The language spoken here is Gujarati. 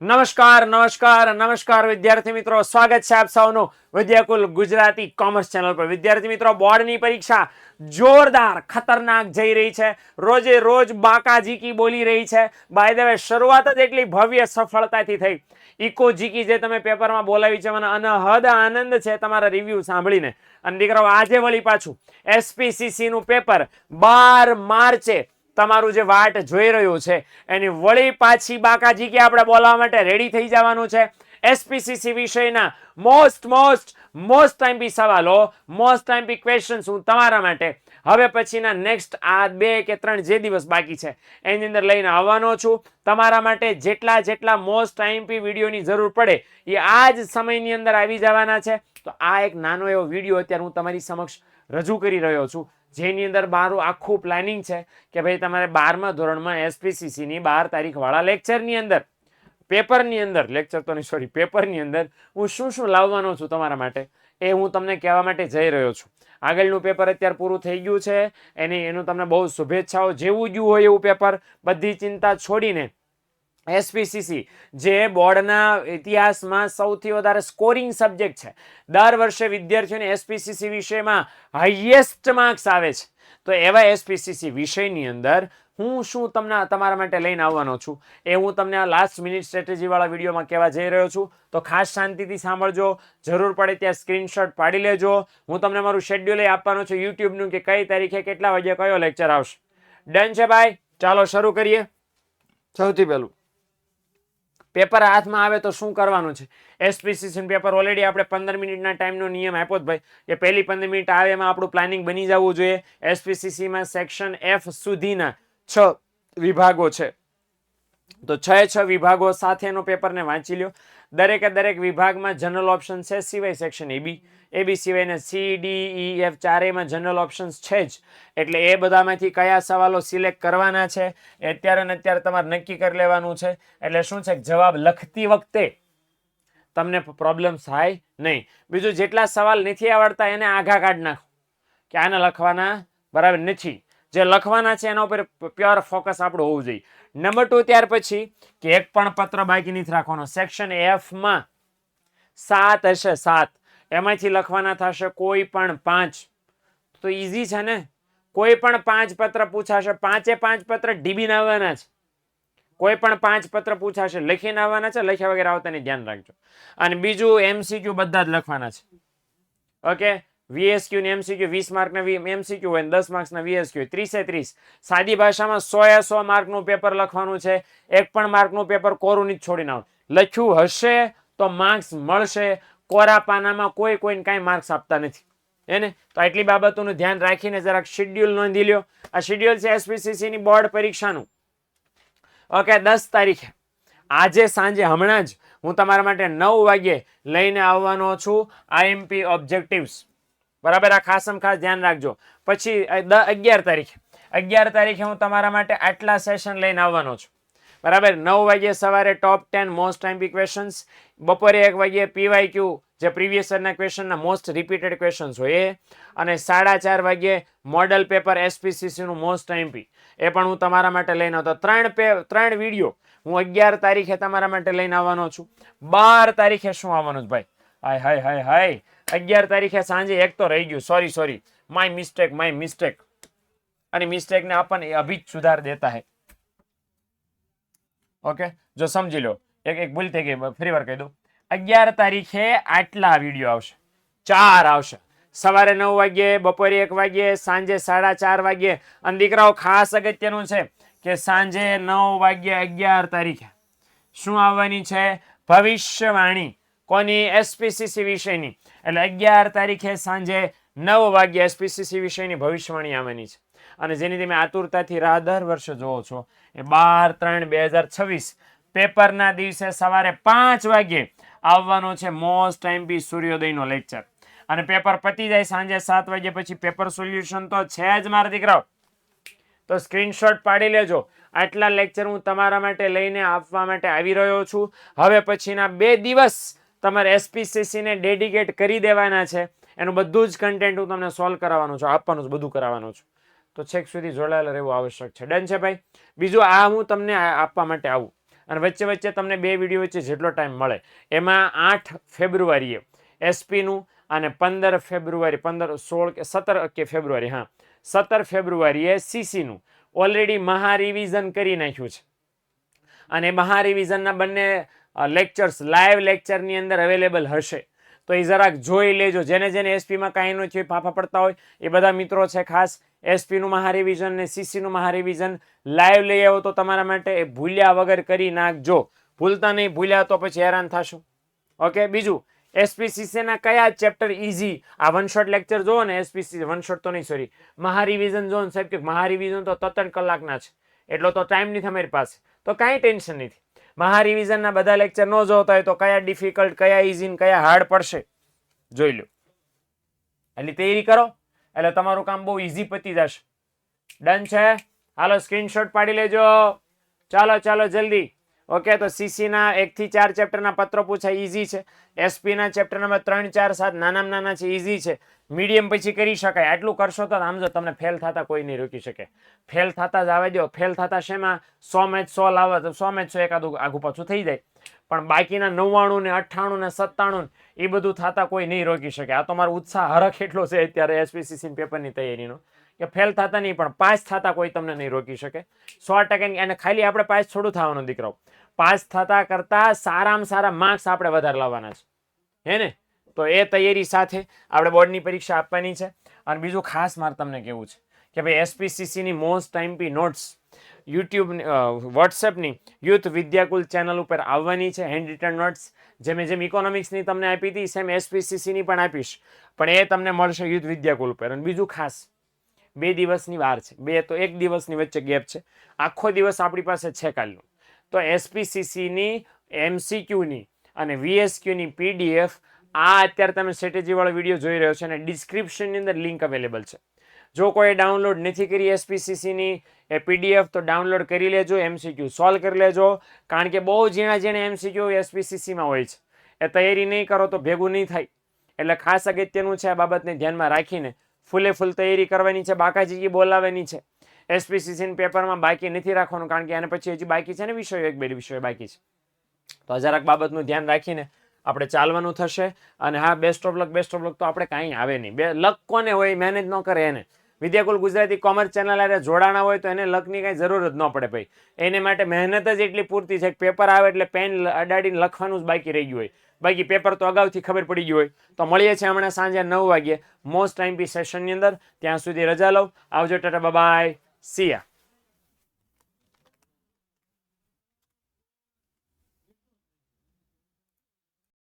નમસ્કાર નમસ્કાર નમસ્કાર વિદ્યાર્થી મિત્રો, સ્વાગત છે આપ સૌનું વિદ્યાકુલ ગુજરાતી કોમર્સ ચેનલ પર। વિદ્યાર્થી મિત્રો, બોર્ડની પરીક્ષા જોરદાર ખતરનાક જઈ રહી છે, રોજે રોજ બાકાજીકી બોલી રહી છે। બાય ધ વે, શરૂઆત જ એટલી ભવ્ય સફળતાથી થઈ। ઇકો જીકી જે તમે પેપરમાં બોલાવી છે, મને અનહદ આનંદ છે તમારા રિવ્યુ સાંભળીને। અને દીકરાઓ, આજે વળી પાછું એસપીસીસી નું પેપર 12 માર્ચે તમારું જે વાટ જોઈ રહ્યું છે એની વળી પાછી બાકાજીકી આપણે બોલાવવા માટે રેડી થઈ જવાનું છે। એસપીસીસી વિષયના મોસ્ટ આઈએમપી સવાલો, મોસ્ટ આઈએમપી ક્વેશ્ચન્સ હું તમારા માટે હવે પછીના નેક્સ્ટ આ 2 કે 3 જે દિવસ બાકી છે એની અંદર લઈને આવવાનો છું। તમારા માટે જેટલા મોસ્ટ આઈએમપી વિડીયોની જરૂર પડે એ આ જ સમયની અંદર આવી જવાના છે। તો આ એક નાનો એવો વિડીયો અત્યારે હું તમારી સમક્ષ રજૂ કરી રહ્યો છું, જેની અંદર મારું આખું પ્લાનિંગ છે કે ભાઈ તમારે 12મા ધોરણમાં એસપીસીસી ની 12 તારીખ વાળા લેક્ચરની અંદર, પેપરની અંદર, લેક્ચર તો નહીં સોરી, પેપરની અંદર હું શું લાવવાનો છું તમારા માટે એ હું તમને કહેવા માટે જઈ રહ્યો છું। આગળનું પેપર અત્યારે પૂરું થઈ ગયું છે, એનું તમને બહુ શુભેચ્છાઓ। જેવું ગયું હોય એવું પેપર, બધી ચિંતા છોડીને એસપીસીસી જે બોર્ડના ઇતિહાસમાં સૌથી વધારે સ્કોરિંગ સબ્જેક્ટ છે, દર વર્ષે વિદ્યાર્થીઓને એસપીસીસી વિષયમાં હાઈએસ્ટ માર્ક્સ આવે છે, તો એવા એસપીસીસી વિષયની અંદર હું શું તમને તમારા માટે લઈને આવવાનો છું એ હું તમને આ લાસ્ટ મિનિટ સ્ટ્રેટેજી વાળા વિડીયોમાં કહેવા જઈ રહ્યો છું। તો ખાસ શાંતિથી સાંભળજો, જરૂર પડે ત્યાં સ્ક્રીનશોટ પાડી લેજો। હું તમને મારું શેડ્યુલ આપવાનો છું યુટ્યુબનું કે કઈ તારીખે કેટલા વાગે કયો લેક્ચર આવશે। ડન છે ભાઈ? ચાલો શરૂ કરીએ। સૌથી પહેલું, પેપર હાથમાં આવે તો શું કરવાનું છે? એસપીસીસી પેપર ઓલરેડી આપણે 15 મિનિટના ટાઈમનો નિયમ આપ્યો જ ભાઈ, કે પહેલી 15 મિનિટ આવે એમાં આપણું પ્લાનિંગ બની જવું જોઈએ। એસપીસીસીમાં સેક્શન એફ સુધીના 6 વિભાગો છે, તો 6 વિભાગો સાથેનો પેપરને વાંચી લ્યો। દરેક વિભાગમાં જનરલ ઓપ્શન છે, સિવાય સેક્શન એબી સિવાયના સી ડી ઈ એફ ચારેયમાં જનરલ ઓપ્શન્સ છે જ, એટલે એ બધામાંથી કયા સવાલો સિલેક્ટ કરવાના છે એ અત્યારે તમારે નક્કી કરી લેવાનું છે। એટલે શું છે, જવાબ લખતી વખતે તમને પ્રોબ્લેમ થાય નહીં। બીજું, જેટલા સવાલ નથી આવડતા એને આઘા કાઢ નાખો કે આને લખવાના બરાબર નથી, જે લખવાના છે એના ઉપર પ્યોર ફોકસ આપણું હોવું જોઈએ। નંબર 2, ત્યાર પછી કે એક પણ પત્ર બાકી નથી રાખવાનો। સેક્શન એફ માં 7 હશે, 7 એમાંથી લખવાના થશે કોઈ પણ 5, તો ઈઝી છે ને, કોઈ પણ 5 પત્ર પૂછાશે, 5 પત્ર ડીબીને આવવાના છે, કોઈ પણ 5 પત્ર પૂછાશે લખીને આવવાના છે, લખ્યા વગર આવતા નહીં, ધ્યાન રાખજો। અને બીજું, એમસીક્યુ બધા જ લખવાના છે, ઓકે। વીએસક્યુ ને એમસીક્યુ 20 માર્કના એમસીક્યુ હોય, 10 માર્ક્સના વીએસક્યુ, 30 સાદી ભાષામાં 100 માર્કનું પેપર લખવાનું છે। એક પણ માર્કનું પેપર કોરું નથી છોડીને આવવાનું, લખ્યું હશે તો માર્ક્સ મળશે। કોરા પાનામાં કોઈને કાંઈ માર્ક્સ આપતા નથી એને, તો આટલી બાબતોનું ધ્યાન રાખીને જરાક શેડ્યુલ નોંધી લ્યો। આ શેડ્યુલ છે એસપીસીસી ની બોર્ડ પરીક્ષાનું, ઓકે। 10 તારીખે આજે સાંજે હમણાં જ હું તમારા માટે 9 વાગ્યે લઈને આવવાનો છું આઈએમપી ઓબ્જેક્ટિવ્સ, બરાબર? આ ખાસ ધ્યાન રાખજો। પછી 11 તારીખે હું તમારા માટે આટલા સેશન લઈને આવવાનો છું, બરાબર? 9 વાગ્યે સવારે ટોપ 10 મોસ્ટ આઈએમપી ક્વેશ્ચન્સ, બપોરે 1 વાગ્યે પીવાયક્યુ જે પ્રીવિયસ યરના ક્વેશ્ચનના મોસ્ટ રિપીટેડ ક્વેશ્ચન્સ હોય એ, અને 4:30 વાગ્યે મોડલ પેપર એસપીસીસી નું મોસ્ટ આઈએમપી એ પણ હું તમારા માટે લઈને આવતો। 3 વિડીયો હું 11 તારીખે તમારા માટે લઈને આવવાનો છું। 12 તારીખે શું આવવાનું ભાઈ? હાય 11 તારીખે સાંજે એક તો રહી ગયું, સોરી, માય મિસ્ટેક, અને મિસ્ટેક ને આપણને અભી જ સુધાર દેતા હે, ઓકે? જો સમજી લો, એક ભૂલ થઈ ગઈ, ફરી વાર કહી દઉં। 11 તારીખે આટલા વિડીયો આવશે, 4 આવશે, સવારે 9 વાગ્યે, બપોરે 1 વાગ્યે, સાંજે 4:30 વાગ્યે। અને દીકરાઓ, ખાસ અગત્યનું છે કે સાંજે 9 વાગ્યે 11 તારીખે શું આવવાની છે? ભવિષ્યવાણી, કોની? એસપીસીસી વિષયની। એટલે 11 તારીખે સાંજે 9 વાગ્યે એસપીસીસી વિષયની ભવિષ્યવાણી આવવાની છે, અને જેની તમે આતુરતાથી રાહ દર વર્ષે જોવો છો એ 12/3/2026 પેપરના દિવસે સવારે 5 વાગ્યે આવવાનો છે મોસ્ટ આઈએમપી સૂર્યોદયનો લેક્ચર, અને પેપર પતી જાય સાંજે 7 વાગ્યા પછી પેપર સોલ્યુશન તો છે જ મારા દીકરાઓ, તો સ્ક્રીનશોટ પાડી લેજો। આટલા લેક્ચર હું તમારા માટે લઈને આપવા માટે આવી રહ્યો છું। હવે પછીના 2 દિવસ તમારે એસપીસીસી ને ડેડિકેટ કરી દેવાના છે, એનું બધું જ કન્ટેન્ટ હું તમને સોલ્વ કરાવવાનું છું, આપવાનું છું, બધું કરાવવાનું છું, તો છેક સુધી જોડાયેલા રહેવું આવશ્યક છે। ડન છે ભાઈ? બીજું, આ હું તમને આપવા માટે આવું, અને વચ્ચે વચ્ચે તમને 2 વિડીયો વચ્ચે જેટલો ટાઈમ મળે એમાં 8 ફેબ્રુઆરીએ એસપીનું અને 15 ફેબ્રુઆરી 15 16 કે 17 કે ફેબ્રુઆરી 17 ફેબ્રુઆરીએ સીસીનું ઓલરેડી મહા રિવિઝન કરી નાખ્યું છે અને મહા રિવિઝનના બંને લેક્ચર્સ લાઈવ લેક્ચરની અંદર અવેલેબલ હશે તો એ જરાક જોઈ લેજો. જેને એસપીમાં કાંઈ નો છે ફાફા પડતા હોય એ બધા મિત્રો છે ખાસ એસપીનું મહા રિવિઝન ને સીસીનું મહા રિવિઝન લાઈવ લઈ આવો તો તમારા માટે એ ભૂલ્યા વગર કરી નાખજો. ભૂલતા નહીં, ભૂલ્યા તો પછી હેરાન થશો. ઓકે, બીજું એસપીસીસીના કયા ચેપ્ટર ઇઝી, આ વન શોટ લેક્ચર જોવો ને, એસપીસી વન શોટ તો નહીં સોરી મહા રિવિઝન જો ને સાહેબ કે મહા રિવિઝન તો 3 કલાકના છે એટલો તો ટાઈમ નથી અમારી પાસે, તો કાંઈ ટેન્શન નથી. મહા રિવિઝનના બધા લેક્ચર ન જોતા હોય તો કયા ડિફિકલ્ટ, કયા ઇઝી, કયા હાર્ડ પડશે જોઈ લો. એટલે તૈયારી કરો એટલે તમારું કામ બહુ ઇઝી પતી જશે. ડન છે? હાલો સ્ક્રીનશોટ પાડી લેજો. ચાલો જલ્દી. ઓકે, તો સીસીના 1 થી 4 ચેપ્ટરના પત્રો પૂછાય, ઇઝી છે. એસપીના ચેપ્ટર નંબર 3, 4, 7 નાના છે, ઇઝી છે. મીડિયમ પછી કરી શકાય. આટલું કરશો તો આમ જો તમને ફેલ થતા કોઈ નહીં રોકી શકે. ફેલ થતા જ આવે દો. ફેલ થતા શેમાં 100 મેચ 100 લાવે તો 100 મેચ 100 એકાદું આઘું પાછું થઈ જાય, પણ બાકીના 99 ને 98 ને 97 એ બધું થતા કોઈ નહીં રોકી શકે. આ તો મારો ઉત્સાહ હરખ એટલો છે અત્યારે એસપીસીસી પેપરની તૈયારીનો કે ફેલ થતા નહીં પણ પાસ થતા કોઈ તમને નહીં રોકી શકે 100%. અને ખાલી આપણે પાસ થોડું થવાનું દીકરાઓ, પાસ થતા કરતા સારામાં સારા માર્ક્સ આપણે વધારે લાવવાના છે, હે ને? તો એ તૈયારી સાથે આપણે બોર્ડની પરીક્ષા આપવાની છે. અને બીજું ખાસ મારે તમને કહેવું છે કે ભાઈ એસપીસીસીની મોસ્ટ ટાઈમપી નોટ્સ યુટ્યુબ વોટ્સએપની યુથ વિદ્યાકુલ ચેનલ ઉપર આવવાની છે. હેન્ડ રિટન નોટ્સ જેમ ઇકોનોમિક્સની તમને આપી હતી સેમ એસપીસીસીની પણ આપીશ, પણ એ તમને મળશે યુથ વિદ્યાકુલ ઉપર. અને બીજું ખાસ 2 દિવસની વાર છે, 2 તો 1 દિવસની વચ્ચે ગેપ છે, આખો દિવસ આપણી પાસે છે કાલનું. તો એસપીસીસીની એમસીક્યુની અને વીએસક્યુની પીડીએફ આ અત્યારે તમે સ્ટ્રેટેજી વાળો વિડીયો જોઈ રહ્યો છો અને ડિસ્ક્રિપ્શનની અંદર લિંક અવેલેબલ છે. જો કોઈ ડાઉનલોડ નથી કરી એસપીસીસીની એ પીડીએફ તો ડાઉનલોડ કરી લેજો, એમસીક્યુ સોલ્વ કરી લેજો, કારણ કે બહુ ઝીણા એમસીક્યુ એસપીસીસીમાં હોય છે. એ તૈયારી નહીં કરો તો ભેગું નહીં થાય. એટલે ખાસ અગત્યનું છે આ બાબતને ધ્યાનમાં રાખીને ફૂલ તૈયારી કરવાની છે. બાકાજી બોલાવવાની છે એસપીસીસીના પેપરમાં, બાકી નથી રાખવાનું, કારણ કે આને પછી હજી બાકી છે ને વિષયો, 1-2 વિષયો બાકી છે. તો જરાક બાબતનું ધ્યાન રાખીને આપણે ચાલવાનું થશે. અને હા, બેસ્ટ ઓફ લક તો આપણે કાંઈ આવે નહીં. લક કોને હોય, મહેનત ન કરે એને. વિદ્યાકુલ ગુજરાતી કોમર્સ ચેનલ આરે જોડાણા હોય તો એને લકની કાંઈ જરૂર જ ન પડે ભાઈ. એને માટે મહેનત જ એટલી પૂરતી છે કે પેપર આવે એટલે પેન અડાડીને લખવાનું જ બાકી રહી ગયું હોય, બાકી પેપર તો અગાઉથી ખબર પડી ગયું હોય. તો મળીએ છીએ હમણાં સાંજે 9 વાગ્યે મોસ્ટ ટાઈમપી સેશનની અંદર. ત્યાં સુધી રજા લઉં. આવજો, ટાટા, બાય, સી યા.